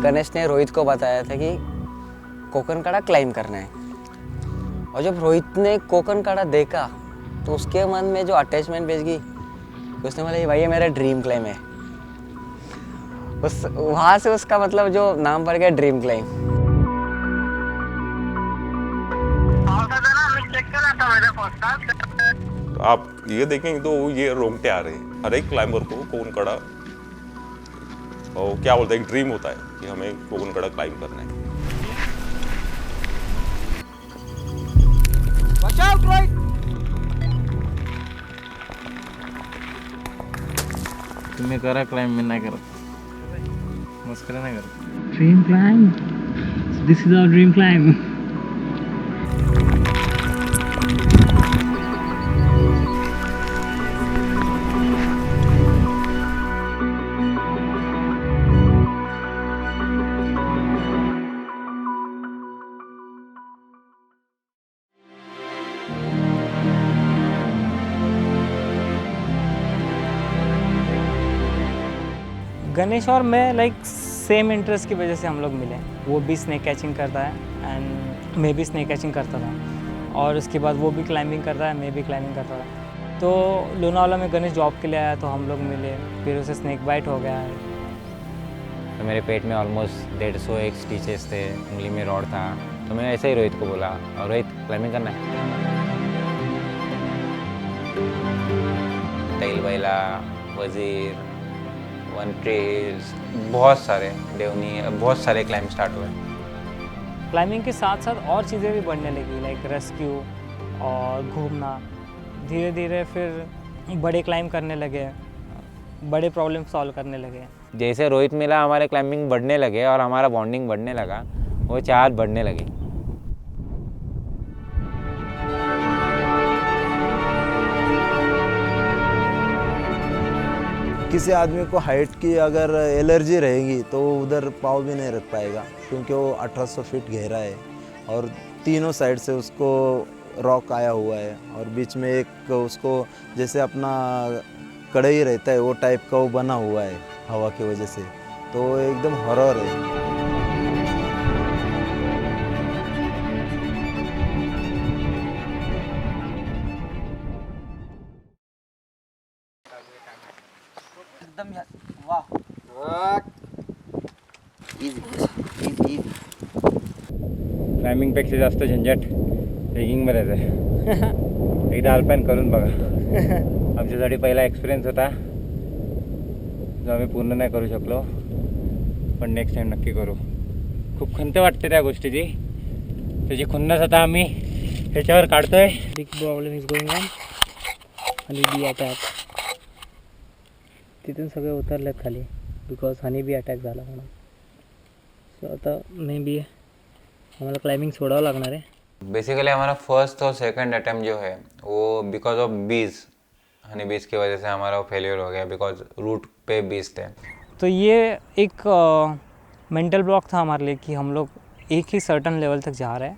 गणेश ने रोहित को बताया था कि कोकनकाड़ा क्लाइंब करना है, और जब रोहित ने कोकनकाड़ा देखा तो उसके मन में जो अटैचमेंट बेच गई, उसने बोला भाई ये मेरा ड्रीम क्लाइंब है। वहाँ से उसका मतलब जो नाम पड़ गया ड्रीम क्लाइंब। तो आप ये देखेंगे तो ये रोंगटे आ रहे हैं हर एक क्लाइंबर को। कोकनकाड़ा और क्या बोलते हैं, एक ड्रीम होता है कि हमें कोकनकाड़ा क्लाइंब करना है। तुम्ही करा क्लाइंब, मी नाही करत, मस्करी नाही करत. Dream climb. This is our dream climb. Ganesh और मैं लाइक सेम इंटरेस्ट की वजह से हम लोग मिले। वो भी स्नेक कैचिंग करता है एंड मैं भी स्नेक कैचिंग करता था, और उसके बाद वो भी क्लाइंबिंग करता है, मैं भी क्लाइंबिंग करता था। तो लोनावाला में गणेश जॉब के लिए आया तो हम लोग मिले, फिर उसे स्नेक बाइट हो गया। तो मेरे पेट में ऑलमोस्ट 150 एक स्टिचेस थे, उंगली में रॉड था। तो मैं ऐसे ही रोहित को बोला, और रोहित क्लाइंबिंग करना है। तैल बैला, वजीर, वन ट्री हिल्स, बहुत सारे देवनी, बहुत सारे क्लाइंब स्टार्ट हुए। क्लाइंबिंग के साथ साथ और चीज़ें भी बढ़ने लगी, लाइक रेस्क्यू और घूमना। धीरे धीरे फिर बड़े क्लाइंब करने लगे, बड़े प्रॉब्लम सॉल्व करने लगे। जैसे रोहित मिला हमारे क्लाइंबिंग बढ़ने लगे और हमारा बॉन्डिंग बढ़ने लगा, वो चाहत बढ़ने लगी। किसी आदमी को हाइट की अगर एलर्जी रहेगी तो वो उधर पाँव भी नहीं रख पाएगा, क्योंकि वो 1800 फीट गहरा है और तीनों साइड से उसको रॉक आया हुआ है, और बीच में एक उसको जैसे अपना कड़ाई रहता है वो टाइप का वो बना हुआ है हवा की वजह से, तो वो एकदम हॉरर है। क्लाइम्बिंगपेक्षा जास्त झंझट ट्रेकिंगमध्येच आहे. एकदा अल्पाईन करून बघा. आमच्यासाठी पहिला एक्सपिरियन्स होता जो आम्ही पूर्ण नाही करू शकलो, पण नेक्स्ट टाईम नक्की करू. खूप खंत वाटते त्या गोष्टीची, त्याची खुन्नस आता आम्ही त्याच्यावर काढतोय. Big problem is going on honey bee attack. तिथून सगळे उतरलेत खाली बिकॉज हनी बी अटॅक झाला म्हणून. सो आता मे बी हमारा क्लाइंबिंग सोडावं लागणार है। बेसिकली हमारा फर्स्ट और सेकंड अटैम्प्ट जो है वो बिकॉज ऑफ बीज, हनी बीज की वजह से हमारा फेलियर हो गया, बिकॉज रूट पे बीज थे। तो ये एक मेंटल ब्लॉक था हमारे लिए कि हम लोग एक ही सर्टन लेवल तक जा रहे हैं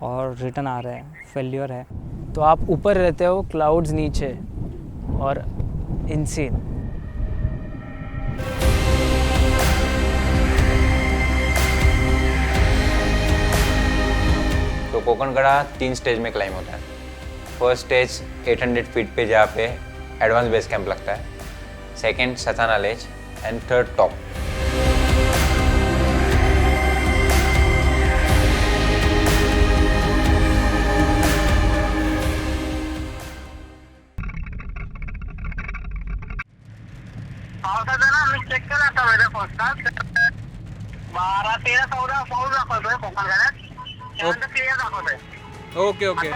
और रिटर्न आ रहे हैं, फेलियर है। तो आप ऊपर रहते हो, क्लाउड्स नीचे, और इनसीन। तो कोकनकाड़ा 3 स्टेज में क्लाइंब होता है। फर्स्ट स्टेज 800 फीट पे जहाँ पे एडवांस बेस कैंप लगता है, सेकंड सताना लेज एंड थर्ड टॉप। मी चेक केला आता वेळेला पोहोचतात 12, 13, 14 पाऊस दाखवतोय कोकणगडात. त्यानंतर क्लिअर दाखवतोय. Okay okay.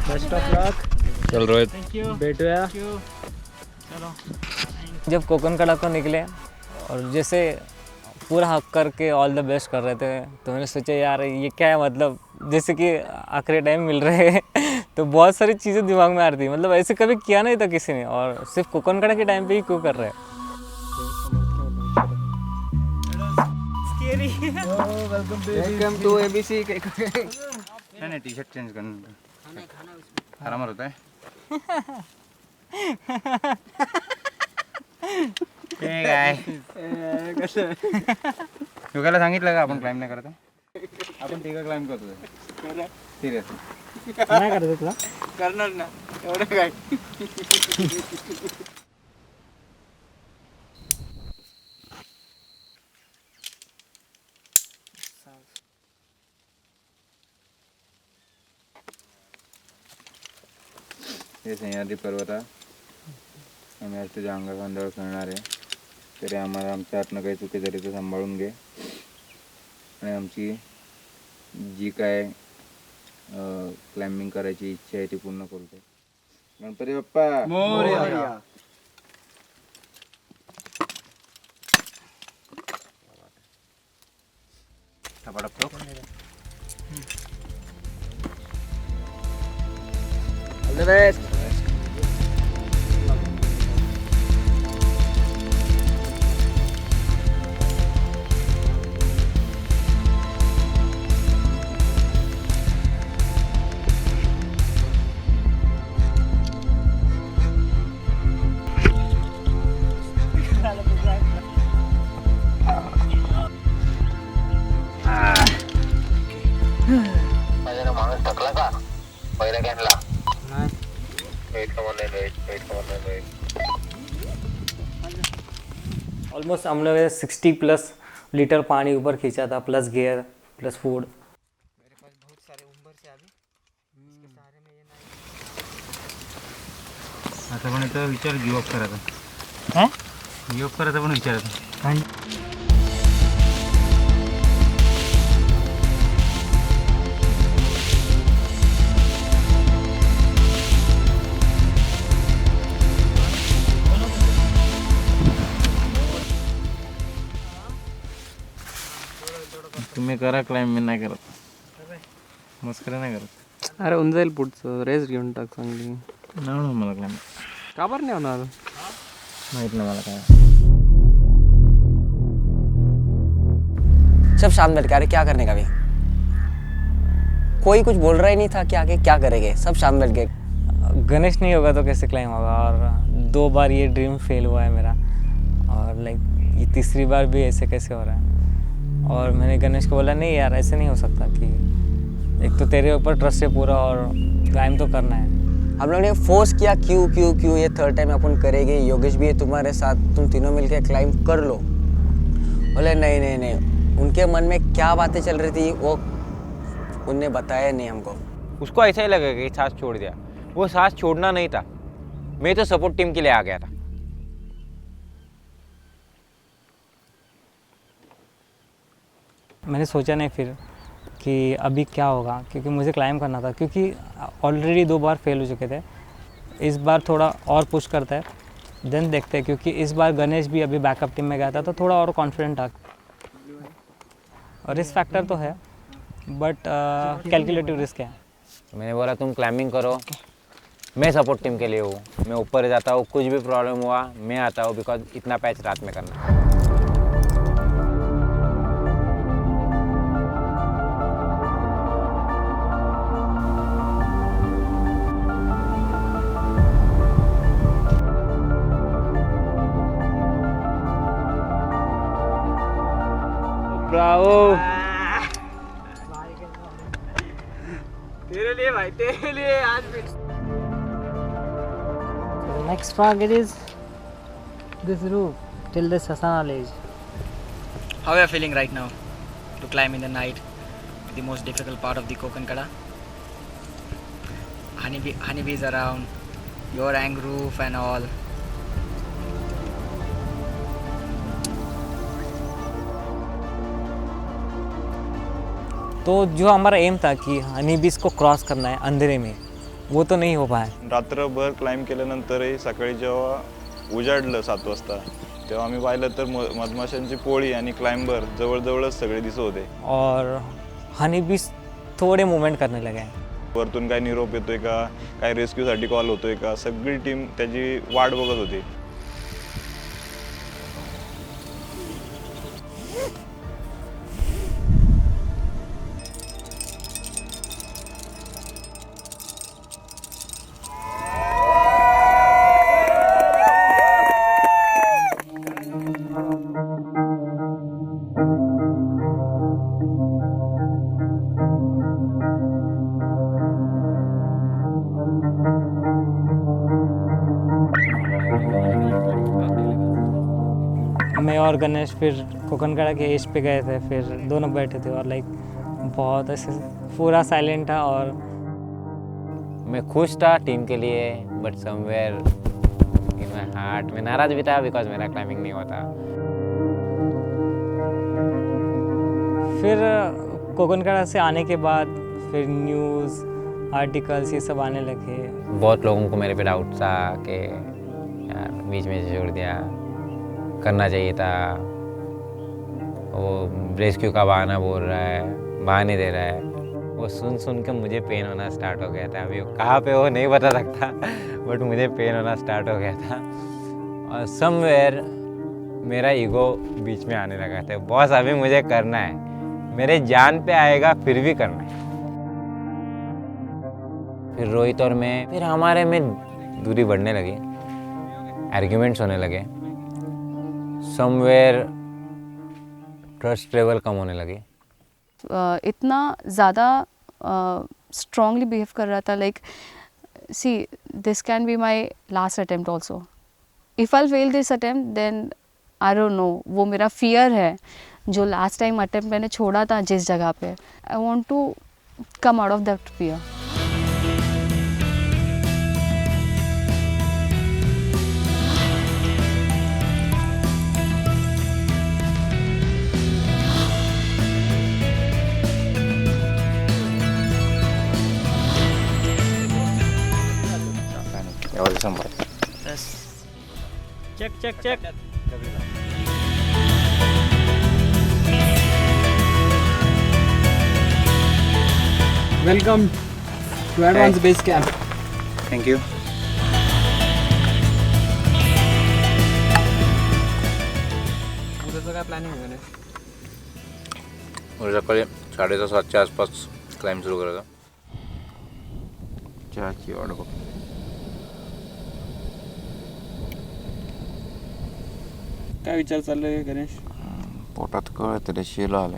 Best of luck. चल रोहित, बैठूया. जब कोकनकाड़ा को निकले और जैसे पूरा हक करके ऑल द बेस्ट कर रहे थे, तो मैंने सोचा यार ये क्या है, मतलब जैसे कि आखिरी टाइम मिल रहे हैं तो बहुत सारी चीज़ें दिमाग में आ रही थी, मतलब ऐसे कभी किया नहीं था किसी ने, और सिर्फ कोकनकाड़ा के टाइम पे ही क्यों कर रहे हैं. ABC welcome to ABC. नहीं टी शर्ट चेंज करना आराम होता है। काय युगाला सांगितलं का आपण क्लाइंब नाही करत आहे? आपण तिघं क्लाइंब करतोय सिरियस नाही करत तुला करणार ना एवढं काय हे सह्याद्री पर्वत आम्ही आज तुझ्या अंगा खांद्यावर खेळणार आहे तरी आम्हाला आमच्या हातनं काही चुकी झाली तर सांभाळून घे आणि आमची जी काय क्लाइम्बिंग करायची इच्छा आहे ती पूर्ण करू दे। गणपती बाप्पा मोरया। All the best. माझ्यानं माणूस थकला का पहिल्या कॅनला? ऑलमोस्ट हम लोग 60+ लीटर पानी ऊपर खींचा था, प्लस गियर प्लस फूड। आता पण इथं विचार गिवअप करायचा काय गिवअप करायचा पण विचारायचा तुम्ही करा क्लाइंब मी नाही करत मस्करी नाही करत अरे होऊन जाईल पुढचं रेस्ट घेऊन टाक चांगली नाही होणार मला क्लाइंब का बरं नाही होणार माहित नाही मला काय सब शांत बैठ के, अरे क्या करने का भी, कोई कुछ बोल रहा ही नहीं था कि आगे क्या करेंगे, सब शांत बैठ के। गणेश नहीं होगा तो कैसे क्लाइम होगा। और 2 बार ये ड्रीम फेल हुआ है मेरा और लाइक ये तीसरी बार भी ऐसे कैसे हो रहा है। और मैंने गणेश को बोला नहीं यार ऐसे नहीं हो सकता कि एक तो तेरे ऊपर ट्रस्ट है पूरा और क्लाइम तो करना है। हम लोग ने फोर्स किया क्यों ये 3rd टाइम अपन करेंगे, योगेश भी है तुम्हारे साथ, तुम तीनों मिलके क्लाइंब कर लो। बोले नहीं, उनके मन में क्या बातें चल रही थी वो उनने बताया नहीं हमको। उसको ऐसा ही लगा कि सांस छोड़ दिया, वो सांस छोड़ना नहीं था, मैं तो सपोर्ट टीम के लिए आ गया था। मैंने सोचा नहीं फिर कि अभी क्या होगा, क्योंकि मुझे क्लाइम करना था, क्योंकि ऑलरेडी 2 बार फेल हो चुके थे। इस बार थोड़ा और पुश करता है देन देखते हैं, क्योंकि इस बार गणेश भी अभी बैकअप टीम में गया था तो थोड़ा और कॉन्फिडेंट था। रिस्क फैक्टर तो है बट कैलकुलेटिव रिस्क है। मैंने बोला तुम क्लाइंबिंग करो, मैं सपोर्ट टीम के लिए हूँ, मैं ऊपर जाता हूँ, कुछ भी प्रॉब्लम हुआ मैं आता हूँ, बिकॉज इतना पैच रात में करना है। ब्रावो तेरे लिए भाई, तेरे लिए आज भी। Next target is this roof till the Sasana Ledge. How are you feeling right now to climb in the night, the most difficult part of the Kokankada? Honeybees around, your hang roof and all. तो जो हमारा M था कि हनी बीच को cross करना है अंधेरे में, वो तो नहीं हो पाया। रात्रभर क्लाइंब केल्यानंतरही सकाळी जेव्हा उजाडलं 7 वाजता तेव्हा आम्ही पाहिलं तर मधमाशांची पोळी आणि क्लाइंबर जवळजवळच सगळे दिसत होते। और हनी बीच थोड़े मूवमेंट करने लगे। वरतून काय निरोप येतोय का, काय रेस्क्यूसाठी कॉल होतोय का, सगळी टीम त्याची वाट बघत होती। और गणेश फिर कोकनकड़ा के एज पे गए थे, फिर दोनों बैठे थे और लाइक बहुत ऐसे पूरा साइलेंट था। और मैं खुश था टीम के लिए, but somewhere in my heart में नाराज भी था बिकॉज मेरा क्लाइंबिंग नहीं होता। फिर कोकनकड़ा से आने के बाद फिर न्यूज़ आर्टिकल्स ये सब आने लगे। बहुत लोगों को मेरे पे डाउट था कि यार बीच में से छोड़ दिया, करना चाहिए था, वो रेस्क्यू का बहाना बोल रहा है, बहाने दे रहा है। वो सुन सुन के मुझे पेन होना स्टार्ट हो गया था। अभी वो कहाँ पे वो नहीं बता सकता बट मुझे पेन होना स्टार्ट हो गया था और समवेयर मेरा ईगो बीच में आने लगा था। बॉस अभी मुझे करना है, मेरे जान पे आएगा फिर भी करना है। फिर रोहित और मैं, फिर हमारे में दूरी बढ़ने लगी, आर्ग्यूमेंट्स होने लगे, समवेयर ट्रस्ट लेवल कम होने लगी। इतना ज़्यादा स्ट्रांगली बिहेव कर रहा था, like see this can be my last attempt also, if I fail this attempt then I don't know, वो मेरा फियर है जो लास्ट टाइम अटेम्प्ट मैंने छोड़ा था जिस जगह पे, I want to come out of that fear. Check check check. Welcome to Advanced Base Camp. Thank you. उद्याचं काय प्लॅनिंग आहे गणेश? उद्या सकाळी 6:30-7च्या आसपास क्लाइंब सुरू करायचा। चहाची वाट बघ। काय विचार चाललोय गणेश? पोटात कळ तरी शिला आले।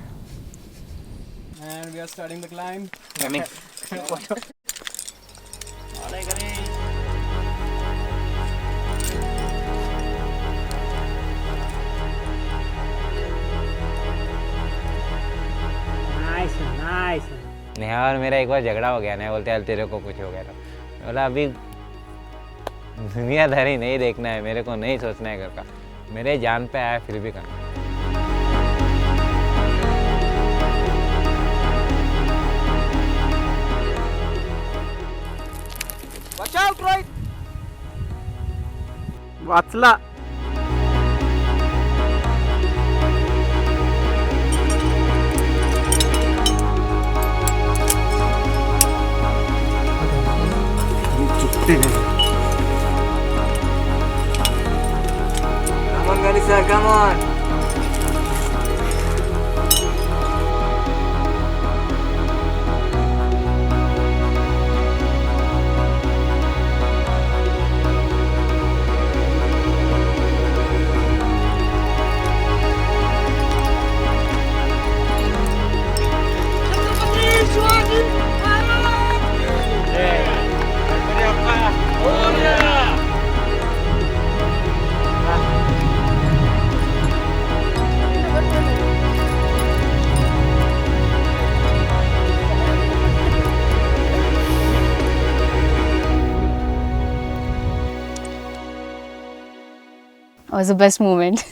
And we are starting the climb. Nice nice. Neha और मेरा एक बार झगड़ा हो गया। नेहा बोलते यार तेरे को कुछ हो गया था। बोला अभी दुनियादारी नहीं देखना है, मेरे को नहीं सोचना है घर का, मेरे जान पे आया फिर भी करना है। वाचला. Come on, Garissa, come on. was the best moment.